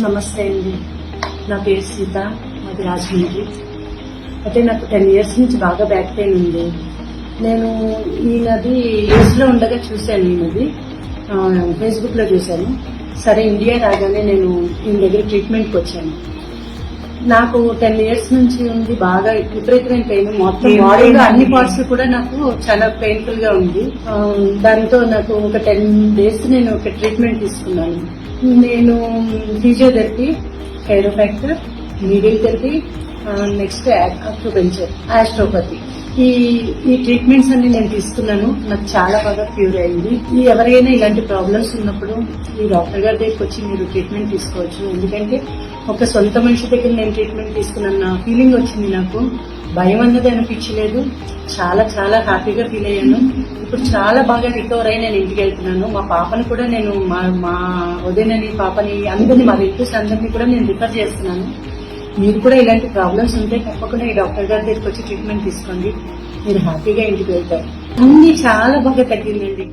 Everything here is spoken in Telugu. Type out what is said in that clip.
నమస్తే అండి. నా పేరు సీత, మాది రాజమండ్రి. అయితే నాకు 10 years నుంచి బాగా బ్యాక్ పెయిన్ ఉంది. నేను ఈయనది యూఎస్లో ఉండగా చూశాను. ఈయనది ఫేస్బుక్ లో చూశాను. సరే ఇండియా రాగానే నేను ఈయన దగ్గర ట్రీట్మెంట్కి వచ్చాను. నాకు 10 years నుంచి ఉంది బాగా విపరీతమైన పెయిన్. మొత్తం బాడీలో అన్ని పార్ట్స్ కూడా నాకు చాలా పెయిన్ఫుల్ గా ఉంది. దాంతో నాకు ఒక 10 days నేను ఒక ట్రీట్మెంట్ తీసుకున్నాను. నేను physiotherapy, chiropractor, needle therapy, next acupuncture, osteopathy, ఈ ట్రీట్మెంట్స్ అన్ని నేను తీసుకున్నాను. నాకు చాలా బాగా క్యూర్ అయింది. ఎవరైనా ఇలాంటి ప్రాబ్లమ్స్ ఉన్నప్పుడు ఈ డాక్టర్ గారి దగ్గరికి వచ్చి మీరు ట్రీట్మెంట్ తీసుకోవచ్చు. ఎందుకంటే ఒక సొంత మనిషి దగ్గర నేను ట్రీట్మెంట్ తీసుకున్న ఫీలింగ్ వచ్చింది. నాకు భయం అన్నది అనిపించలేదు. చాలా చాలా హ్యాపీగా ఫీల్ అయ్యాను. ఇప్పుడు చాలా బాగా రికవర్ అయ్యి నేను ఇంటికి వెళ్తున్నాను. మా పాపని కూడా నేను మా వదినని, పాపని, అందరినీ, మా రిలేటివ్స్ అందరినీ కూడా నేను రిఫర్ చేస్తున్నాను. మీరు కూడా ఇలాంటి ప్రాబ్లమ్స్ ఉంటే తప్పకుండా ఈ డాక్టర్ గారి దగ్గరికి వచ్చి ట్రీట్మెంట్ తీసుకోండి. మీరు హ్యాపీగా ఇంటికి వెళ్తారు. అన్ని చాలా బాగా తగ్గిందండి.